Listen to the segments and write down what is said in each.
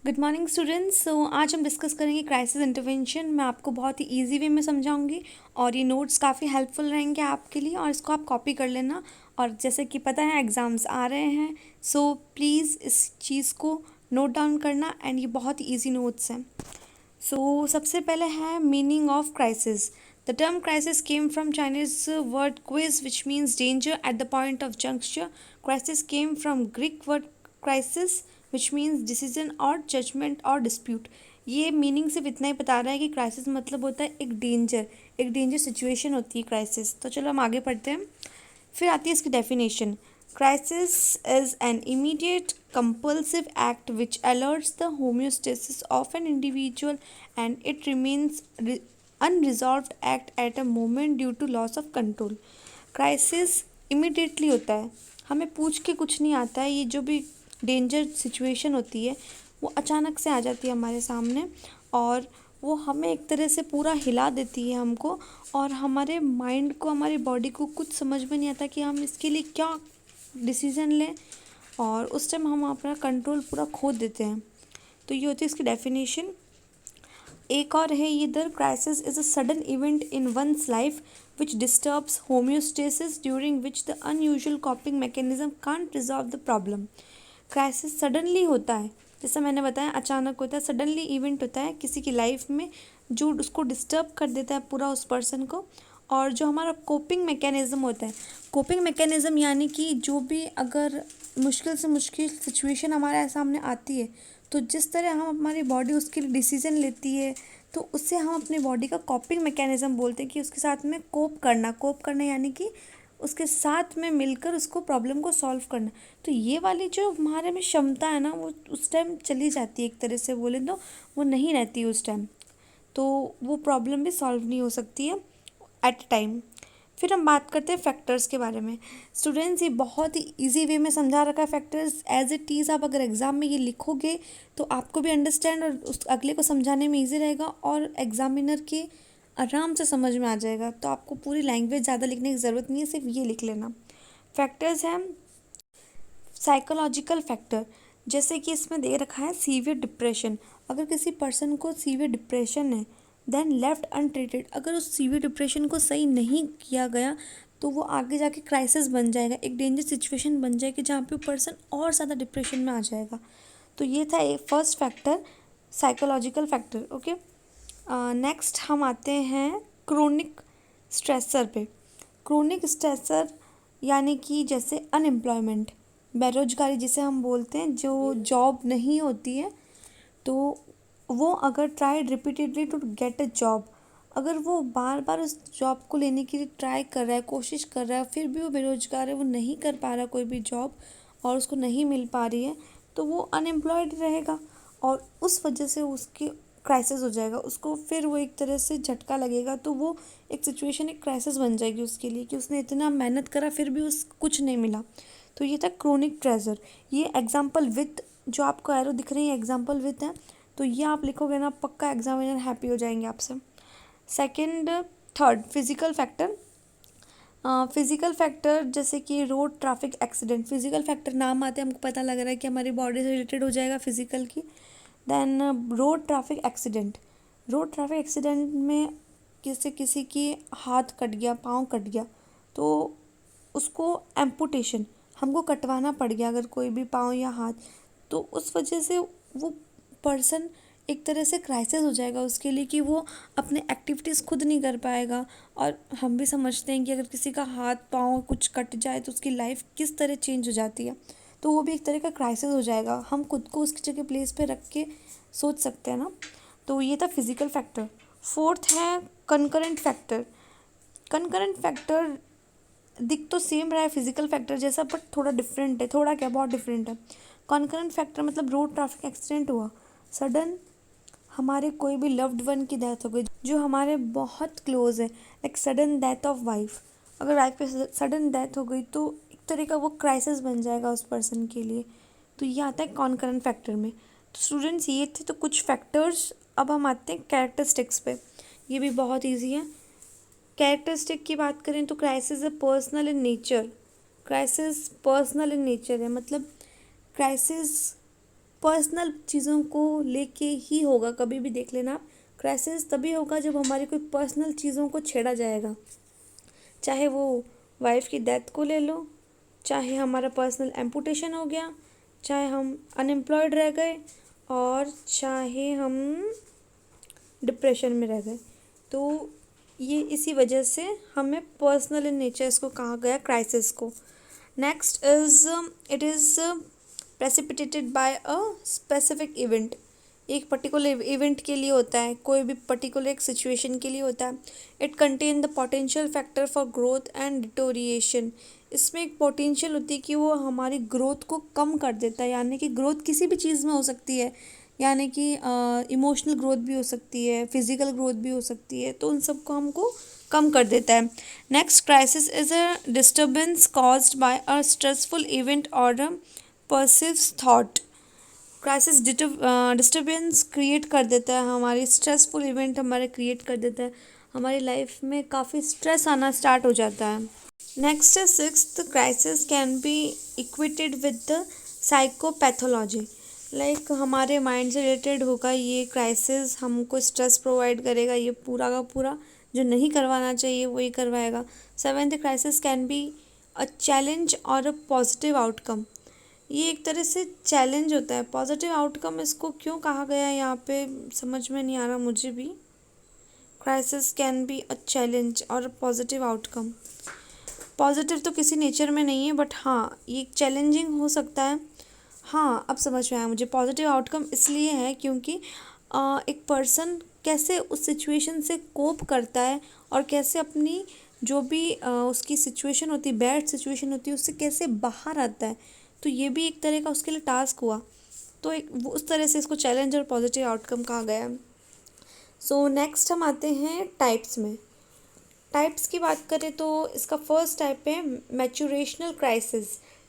Good morning students. आज हम discuss करेंगे क्राइसिस इंटरवेंशन। मैं आपको बहुत ही इजी वे में समझाऊंगी और ये नोट्स काफ़ी हेल्पफुल रहेंगे आपके लिए, और इसको आप कॉपी कर लेना। और जैसे कि पता है एग्ज़ाम्स आ रहे हैं, सो प्लीज़ इस चीज़ को नोट डाउन करना, एंड ये बहुत ही ईजी नोट्स हैं। सबसे पहले है meaning of crisis. The term crisis came from Chinese word quiz which means danger at the point of juncture. Crisis came from Greek word crisis which means decision और judgement और dispute. ये meaning सिर्फ इतना ही बता रहा है कि crisis मतलब होता है एक डेंजर सिचुएशन होती है क्राइसिस। तो चलो हम आगे पढ़ते हैं। फिर आती है इसकी definition. Crisis is an immediate compulsive act which alerts the homeostasis of an individual and it remains unresolved act at a moment due to loss of control। Crisis immediately होता है, हमें पूछ के कुछ नहीं आता है। ये जो भी डेंजर सिचुएशन होती है वो अचानक से आ जाती है हमारे सामने, और वो हमें एक तरह से पूरा हिला देती है हमको, और हमारे माइंड को, हमारी बॉडी को कुछ समझ में नहीं आता कि हम इसके लिए क्या डिसीज़न लें, और उस टाइम हम अपना कंट्रोल पूरा खो देते हैं। तो ये होती है इसकी डेफिनेशन। एक और है ये, the crisis is a sudden event in one's life which disturbs homeostasis during which the unusual कॉपिंग mechanism can't resolve the problem. Crisis suddenly होता है, जैसा मैंने बताया अचानक होता है, सडनली इवेंट होता है किसी की लाइफ में जो उसको डिस्टर्ब कर देता है पूरा उस पर्सन को। और जो हमारा कोपिंग मैकेनिज़्म होता है, कोपिंग मैकेनिज़्म यानी कि जो भी अगर मुश्किल से मुश्किल सिचुएशन हमारे सामने आती है, तो जिस तरह हम हमारी बॉडी उसके लिए डिसीजन लेती है, तो उससे हम अपनी बॉडी का कोपिंग मैकेनिज़्म बोलते हैं कि उसके साथ में कोप करना यानी कि उसके साथ में मिलकर उसको प्रॉब्लम को सॉल्व करना। तो ये वाली जो हमारे में क्षमता है ना, वो उस टाइम चली जाती है, एक तरह से बोले तो वो नहीं रहती उस टाइम, तो वो प्रॉब्लम भी सॉल्व नहीं हो सकती है एट टाइम। फिर हम बात करते हैं फैक्टर्स के बारे में। स्टूडेंट्स, ये बहुत ही इजी वे में समझा रखा है फैक्टर्स, एज इट इज़। आप अगर एग्ज़ाम में ये लिखोगे तो आपको भी अंडरस्टैंड और उस अगले को समझाने में ईजी रहेगा, और एग्जामिनर के आराम से समझ में आ जाएगा। तो आपको पूरी लैंग्वेज ज़्यादा लिखने की ज़रूरत नहीं है, सिर्फ ये लिख लेना। फैक्टर्स हैं साइकोलॉजिकल फैक्टर, जैसे कि इसमें दे रखा है सीवियर डिप्रेशन। अगर किसी पर्सन को सीवियर डिप्रेशन है, देन लेफ्ट अनट्रीटेड, अगर उस सीवियर डिप्रेशन को सही नहीं किया गया तो वो आगे जाके क्राइसिस बन जाएगा, एक डेंजर सिचुएशन बन जाएगी जहाँ पे पर्सन और ज़्यादा डिप्रेशन में आ जाएगा। तो ये था एक first factor, psychological factor. Okay, next हम आते हैं क्रोनिक स्ट्रेसर पे। क्रोनिक स्ट्रेसर यानी कि जैसे अनएम्प्लॉयमेंट, बेरोजगारी जिसे हम बोलते हैं, जो जॉब नहीं होती है, तो वो अगर tried repeatedly to get a job, अगर वो बार बार उस जॉब को लेने के लिए ट्राई कर रहा है, कोशिश कर रहा है, फिर भी वो बेरोजगार है, वो नहीं कर पा रहा कोई भी जॉब और उसको नहीं मिल पा रही है, तो वो अनएम्प्लॉयड रहेगा, और उस वजह से उसकी क्राइसिस हो जाएगा, उसको फिर वो एक तरह से झटका लगेगा। तो वो एक सिचुएशन, एक क्राइसिस बन जाएगी उसके लिए कि उसने इतना मेहनत करा फिर भी उस कुछ नहीं मिला। तो ये था क्रोनिक ट्रेजर। ये एग्जाम्पल विथ, जो आपको एरो दिख रही है एग्जाम्पल विथ है, तो ये आप लिखोगे ना, पक्का एग्जामिनर हैप्पी हो जाएंगे आपसे। Second, third, physical factor. Physical factor जैसे कि road traffic accident, physical factor नाम आते हैं हमको पता लग रहा है कि हमारी बॉडी से रिलेटेड हो जाएगा फिजिकल की। Then road traffic accident, road traffic accident में किसी की हाथ कट गया, पाँव कट गया, तो उसको एम्पुटेशन, हमको कटवाना पड़ गया अगर कोई भी पाँव या हाथ, तो उस वजह से वो पर्सन एक तरह से क्राइसिस हो जाएगा उसके लिए कि वो अपने एक्टिविटीज़ खुद नहीं कर पाएगा। और हम भी समझते हैं कि अगर किसी का हाथ पाँव कुछ कट जाए तो उसकी लाइफ किस तरह चेंज हो जाती है, तो वो भी एक तरह का क्राइसिस हो जाएगा। हम खुद को उसकी जगह प्लेस पे रख के सोच सकते हैं ना। तो ये था फिजिकल फैक्टर। फोर्थ है कंकरेंट फैक्टर। कंकरेंट फैक्टर दिख तो सेम रहा है फिजिकल फैक्टर जैसा, बट थोड़ा डिफरेंट है, थोड़ा क्या बहुत डिफरेंट है। कॉन्करेंट फैक्टर मतलब रोड ट्रैफिक एक्सीडेंट हुआ, सडन हमारे कोई भी लव्ड वन की डेथ हो गई जो हमारे बहुत क्लोज है, like sudden death of wife, अगर वाइफ पे सडन डेथ हो गई तो एक तरह का वो क्राइसिस बन जाएगा उस पर्सन के लिए। तो ये आता है कॉन्करेंट फैक्टर में। तो स्टूडेंट्स, ये थे तो कुछ फैक्टर्स। अब हम आते हैं कैरेक्टरिस्टिक्स पे। ये भी बहुत ईजी है। कैरेक्टरिस्टिक की बात करें तो क्राइसिस है personal in nature, crisis personal in nature है, मतलब क्राइसिस पर्सनल चीज़ों को लेके ही होगा। कभी भी देख लेना, क्राइसिस तभी होगा जब हमारी कोई पर्सनल चीज़ों को छेड़ा जाएगा, चाहे वो वाइफ की डेथ को ले लो, चाहे हमारा पर्सनल एम्पुटेशन हो गया, चाहे हम अनएम्प्लॉयड रह गए, और चाहे हम डिप्रेशन में रह गए। तो ये इसी वजह से हमें पर्सनल इन नेचर इसको कहा गया क्राइसिस को। Next is it is precipitated bye a specific event. एक पर्टिकुलर इवेंट के लिए होता है, कोई भी पर्टिकुलर एक सिचुएशन के लिए होता है। It contain the potential factor for growth and deterioration. इसमें एक पोटेंशियल होती है कि वो हमारी ग्रोथ को कम कर देता है, यानी कि ग्रोथ किसी भी चीज़ में हो सकती है, यानी कि इमोशनल ग्रोथ भी हो सकती है, फिजिकल ग्रोथ भी हो सकती है, तो उन सब को हमको कम कर देता है। Next, crisis is a disturbance caused by a stressful event और अ परसिव्स थॉट। क्राइसिस डिस्टर्बेंस क्रिएट कर देता है, हमारी स्ट्रेसफुल इवेंट हमारे क्रिएट कर देता है, हमारी लाइफ में काफ़ी स्ट्रेस आना स्टार्ट हो जाता है। नेक्स्ट है sixth, crisis can be equated with the psychopathology. Like हमारे माइंड से रिलेटेड होगा ये क्राइसिस, हमको स्ट्रेस प्रोवाइड करेगा, ये पूरा का पूरा जो नहीं करवाना चाहिए वही करवाएगा। Seventh, crisis can be a challenge और अ पॉजिटिव आउटकम। ये एक तरह से चैलेंज होता है, पॉजिटिव आउटकम इसको क्यों कहा गया है यहाँ पे समझ में नहीं आ रहा मुझे भी। Crisis can be a challenge और पॉजिटिव आउटकम। पॉजिटिव तो किसी नेचर में नहीं है, बट हाँ ये चैलेंजिंग हो सकता है। हाँ अब समझ में आया मुझे, पॉजिटिव आउटकम इसलिए है क्योंकि एक पर्सन कैसे उस सिचुएशन से कोप करता है और कैसे अपनी जो भी उसकी सिचुएशन होती है, बैड सिचुएशन होती है, उससे कैसे बाहर आता है। तो ये भी एक तरह का उसके लिए टास्क हुआ, तो एक उस तरह से इसको चैलेंज और पॉजिटिव आउटकम कहा गया है। सो नेक्स्ट हम आते हैं टाइप्स में। टाइप्स की बात करें तो इसका फर्स्ट टाइप है मैचुरेशनल क्राइसिस,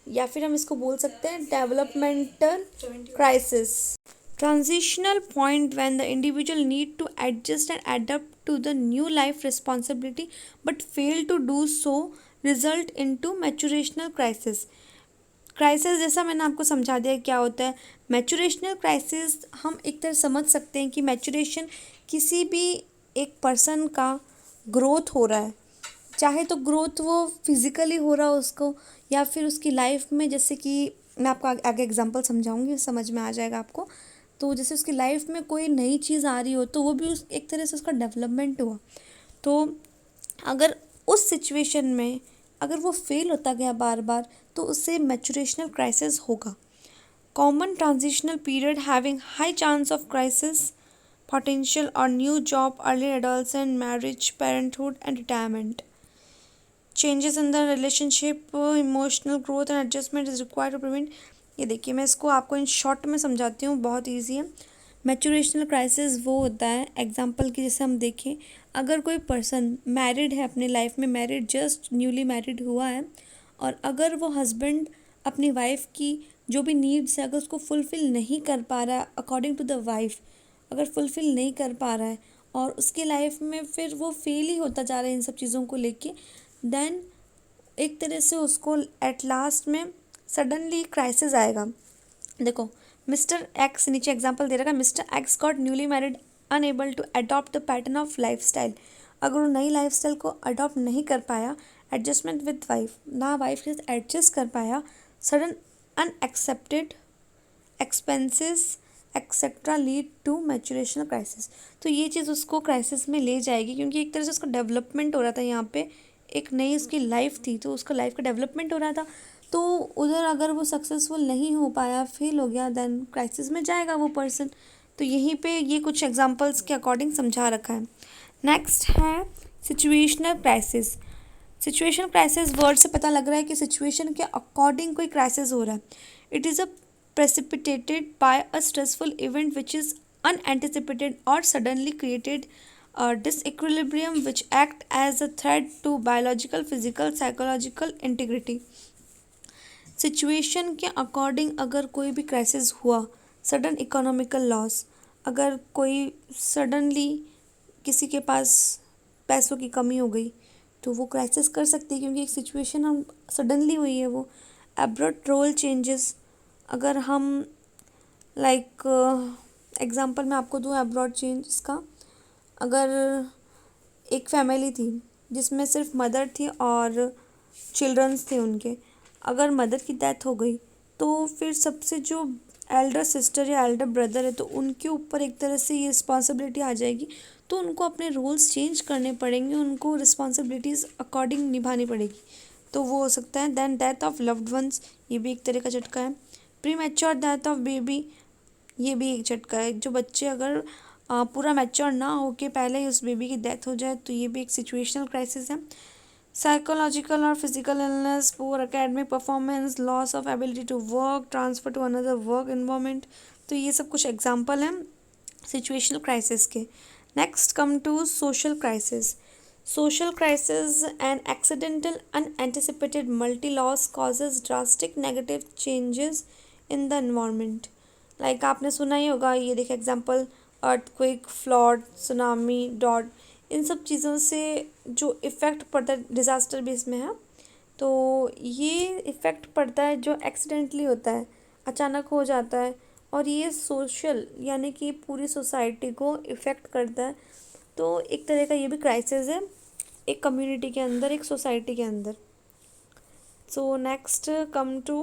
या फिर हम इसको बोल सकते हैं developmental crisis. Transitional point when the individual need to adjust and adapt to the new life responsibility but fail to do so result into maturational crisis. Crisis जैसा मैंने आपको समझा दिया क्या होता है। मैचुरेशनल क्राइसिस हम एक तरह समझ सकते हैं कि मैचुरेशन किसी भी एक पर्सन का ग्रोथ हो रहा है, चाहे तो ग्रोथ वो फिज़िकली हो रहा हो उसको, या फिर उसकी लाइफ में, जैसे कि मैं आपको आगे एग्जांपल समझाऊंगी, समझ में आ जाएगा आपको। तो जैसे उसकी लाइफ में कोई नई चीज़ आ रही हो तो वो भी उस एक तरह से उसका डेवलपमेंट हुआ। तो अगर उस सिचुएशन में अगर वो फेल होता गया बार बार तो उससे मैचुरेशनल क्राइसिस होगा। Common transitional period having high chance of crisis potential or new job, early adolescent, marriage, parenthood and retirement. Changes in the relationship, emotional growth and adjustment is required to prevent। ये देखिए मैं इसको आपको in short में समझाती हूँ, बहुत easy है। मैचुरेशनल क्राइसिस वो होता है, एग्जांपल की जैसे हम देखें, अगर कोई पर्सन मैरिड है, अपनी लाइफ में मैरिड, जस्ट न्यूली मैरिड हुआ है, और अगर वो हस्बैंड अपनी वाइफ की जो भी नीड्स है अगर उसको फुलफ़िल नहीं कर पा रहा अकॉर्डिंग टू द वाइफ, अगर फुलफ़िल नहीं कर पा रहा है और उसकी लाइफ में फिर वो फेल ही होता जा रहा है इन सब चीज़ों को लेके, देन एक तरह से उसको एट लास्ट में सडनली क्राइसिस आएगा। देखो मिस्टर एक्स, नीचे एग्जांपल दे रखा है, mister X got newly married unable to adopt the pattern of lifestyle. अगर वो नई लाइफ स्टाइल को अडॉप्ट नहीं कर पाया, एडजस्टमेंट विद वाइफ, ना वाइफ के साथ एडजस्ट कर पाया, sudden unexpected expenses etcetera lead to maturational crisis. तो ये चीज़ उसको क्राइसिस में ले जाएगी, क्योंकि एक तरह से उसका डेवलपमेंट हो रहा था, यहाँ पे एक नई उसकी लाइफ थी तो उसका लाइफ का डेवलपमेंट हो रहा था, तो उधर अगर वो सक्सेसफुल नहीं हो पाया, फेल हो गया, देन क्राइसिस में जाएगा वो पर्सन। तो यहीं पे ये कुछ एग्जांपल्स के अकॉर्डिंग समझा रखा है। नेक्स्ट है situational crisis. Situation crisis word से पता लग रहा है कि सिचुएशन के अकॉर्डिंग कोई क्राइसिस हो रहा है। It is a precipitated by a stressful event which is unanticipated or suddenly created a disequilibrium which act as a threat to biological, physical, psychological integrity। Situation के अकॉर्डिंग अगर कोई भी crisis हुआ, sudden economical loss, अगर कोई suddenly किसी के पास पैसों की कमी हो गई तो वो क्राइसिस कर सकती है, क्योंकि एक सिचुएशन हम सडनली हुई है वो। एब्रप्ट रोल चेंजेस, अगर हम लाइक एग्जांपल मैं आपको दूँ अब्रॉड चेंज इसका। अगर एक फैमिली थी जिसमें सिर्फ मदर थी और चिल्ड्रंस थे उनके, अगर मदर की डेथ हो गई तो फिर सबसे जो एल्डर सिस्टर या एल्डर ब्रदर है तो उनके ऊपर एक तरह से ये रिस्पॉन्सिबिलिटी आ जाएगी। तो उनको अपने रोल्स चेंज करने पड़ेंगे, उनको रिस्पॉन्सिबिलिटीज़ अकॉर्डिंग निभानी पड़ेगी। तो वो हो सकता है then death of loved ones, ये भी एक तरह का झटका है। Premature death of baby, ये भी एक झटका है। जो बच्चे अगर पूरा मैच्योर ना होके पहले ही उस बेबी की डेथ हो जाए तो ये भी एक सिचुएशनल क्राइसिस है। साइकोलॉजिकल और physical illness, poor academic performance, loss of ability to work, transfer to another work environment, तो ये सब कुछ एग्जाम्पल हैं सिचुएशनल क्राइसिस के। Next come to social crisis. Social crisis and accidental unanticipated multi loss causes drastic negative changes in the environment. Like आपने सुना ही होगा, ये देखिए example earthquake, flood, tsunami, dot, इन सब चीज़ों से जो इफ़ेक्ट पड़ता है डिज़ास्टर बेस में है, तो ये इफ़ेक्ट पड़ता है जो एक्सीडेंटली होता है, अचानक हो जाता है, और ये सोशल यानी कि पूरी सोसाइटी को इफ़ेक्ट करता है। तो एक तरह का ये भी क्राइसिस है एक कम्युनिटी के अंदर, एक सोसाइटी के अंदर। So next come to,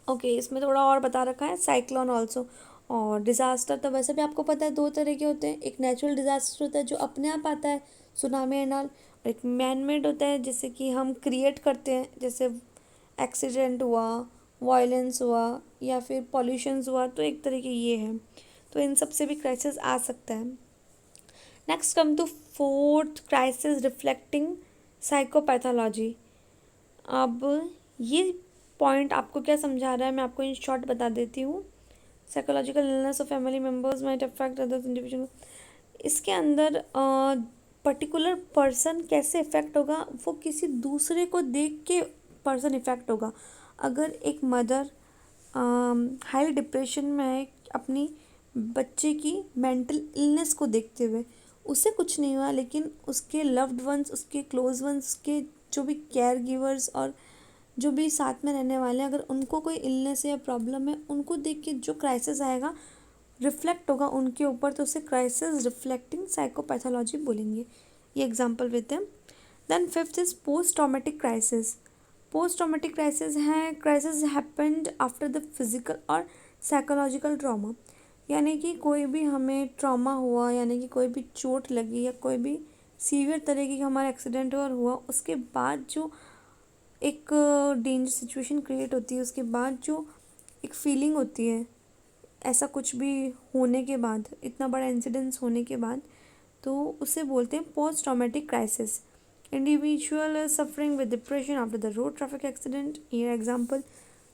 okay, इसमें थोड़ा और बता रखा है साइक्लोन ऑल्सो। और डिज़ास्टर तो वैसे भी आपको पता है दो तरह के होते हैं, एक नेचुरल डिज़ास्टर होता है जो अपने आप आता है, सुनामी एंड ऑल, और एक मैन मेड होता है जैसे कि हम क्रिएट करते हैं, जैसे एक्सीडेंट हुआ, वायलेंस हुआ, या फिर पॉल्यूशंस हुआ, तो एक तरह के ये है। तो इन सब से भी क्राइसिस आ सकता है। Next come to fourth crisis, reflecting psychopathology. अब ये पॉइंट आपको क्या समझा रहा है मैं आपको इन शॉर्ट बता देती हूँ। Psychological illness of family members might affect others individual. इसके अंदर पर्टिकुलर पर्सन कैसे इफ़ेक्ट होगा, वो किसी दूसरे को देख के पर्सन इफ़ेक्ट होगा। अगर एक मदर हाई डिप्रेशन में है अपनी बच्चे की मेंटल इलनेस को देखते हुए, उसे कुछ नहीं हुआ, लेकिन उसके लव्ड वंस, उसके क्लोज वंस, उसके जो भी केयर गिवर्स और जो भी साथ में रहने वाले हैं, अगर उनको कोई इलनेस या प्रॉब्लम है, उनको देख के जो क्राइसिस आएगा, रिफ्लेक्ट होगा उनके ऊपर, तो उसे क्राइसिस रिफ्लेक्टिंग साइकोपैथोलॉजी बोलेंगे। ये एग्जांपल देते हैं। Then fifth is post traumatic crisis. Post traumatic crisis है crisis happened after the physical और साइकोलॉजिकल ट्रॉमा, यानी कि कोई भी हमें ट्रॉमा हुआ, यानी कि कोई भी चोट लगी या कोई भी सीवियर तरीके का हमारा एक्सीडेंट हुआ, उसके बाद जो एक डेंजर सिचुएशन क्रिएट होती है, उसके बाद जो एक फीलिंग होती है, ऐसा कुछ भी होने के बाद, इतना बड़ा इंसिडेंस होने के बाद, तो उसे बोलते हैं post traumatic crisis. Individual suffering with depression after the road traffic accident. ये एग्जांपल,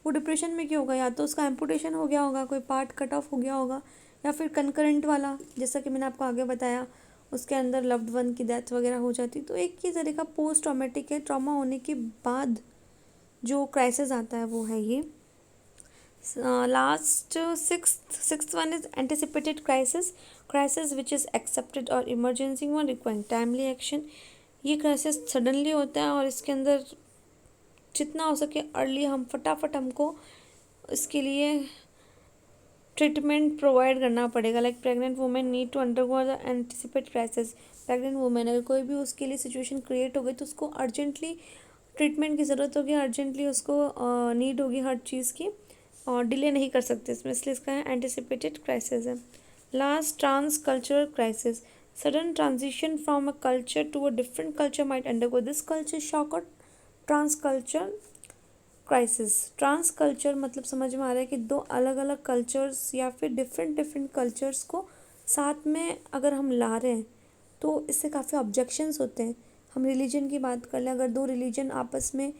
वो डिप्रेशन में क्यों होगा, या तो उसका एम्पुटेशन हो गया होगा, कोई पार्ट कट ऑफ हो गया होगा, या फिर कंकरेंट वाला, जैसा कि मैंने आपको आगे बताया, उसके अंदर लव्ड वन की डेथ वगैरह हो जाती। तो एक ही तरह का पोस्ट ट्रॉमेटिक है, ट्रॉमा होने के बाद जो क्राइसिस आता है वो है ये। Last sixth one is anticipated crisis. Crisis which is expected और emergency one requiring timely action. ये क्राइसिस सडनली होता है और इसके अंदर जितना हो सके अर्ली हम फटाफट हमको इसके लिए ट्रीटमेंट प्रोवाइड करना पड़ेगा। Like pregnant women need to undergo the anticipate crisis. Pregnant women अगर कोई भी उसके लिए सिचुएशन क्रिएट हो गई तो उसको अर्जेंटली ट्रीटमेंट की ज़रूरत होगी, अर्जेंटली उसको नीड होगी हर चीज़ की, और डिले नहीं कर सकते इसमें, इसलिए इसका है एंटिसिपेटेड क्राइसिस है। Last, trans cultural crisis. Sudden transition from a culture to a different culture might undergo this culture shock और trans culture crisis. Trans culture मतलब समझ में आ रहा है कि दो अलग अलग कल्चर्स या फिर डिफरेंट डिफरेंट कल्चर्स को साथ में अगर हम ला रहे हैं तो इससे काफ़ी ऑब्जेक्शंस होते हैं। हम रिलीजन की बात कर लें, अगर दो रिलीजन आपस में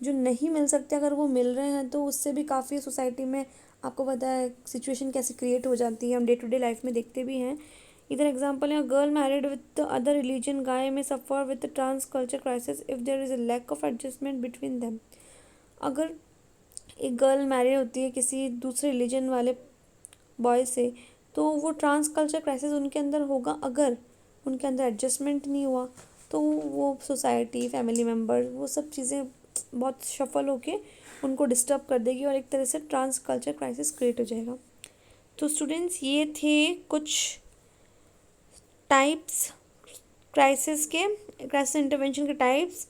जो नहीं मिल सकते अगर वो मिल रहे हैं तो उससे भी काफ़ी सोसाइटी में आपको पता है सिचुएशन कैसे क्रिएट हो जाती है, हम डे टू डे लाइफ में देखते भी हैं। इधर एग्जांपल है, girl married with other religion guy may suffer with trans culture crisis if there is a lack of adjustment between them. अगर एक गर्ल मैरिड होती है किसी दूसरे रिलीजन वाले बॉय से, तो वो ट्रांस कल्चर क्राइसिस उनके अंदर होगा अगर उनके अंदर एडजस्टमेंट नहीं हुआ, तो वो सोसाइटी, फैमिली मेम्बर, वो सब चीज़ें बहुत शफल होके उनको डिस्टर्ब कर देगी और एक तरह से ट्रांस कल्चर क्राइसिस क्रिएट हो जाएगा। तो स्टूडेंट्स ये थे कुछ टाइप्स क्राइसिस इंटरवेंशन के टाइप्स,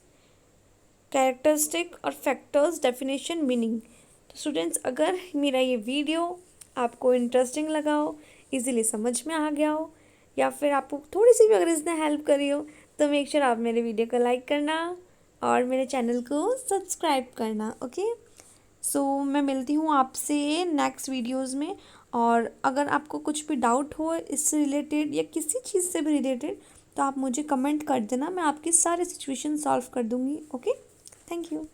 कैरेक्टरिस्टिक और फैक्टर्स, डेफिनेशन, मीनिंग। तो स्टूडेंट्स अगर मेरा ये वीडियो आपको इंटरेस्टिंग लगा हो, इजीली समझ में आ गया हो, या फिर आपको थोड़ी सी भी अगर इसने हेल्प करी हो, तो मेक श्योर आप मेरे वीडियो को लाइक करना और मेरे चैनल को सब्सक्राइब करना। ओके, सो मैं मिलती हूँ आपसे नेक्स्ट वीडियोज़ में। और अगर आपको कुछ भी डाउट हो इससे रिलेटेड या किसी चीज़ से भी रिलेटेड, तो आप मुझे कमेंट कर देना, मैं आपकी सारी सिचुएशन सॉल्व कर दूँगी। Okay, thank you.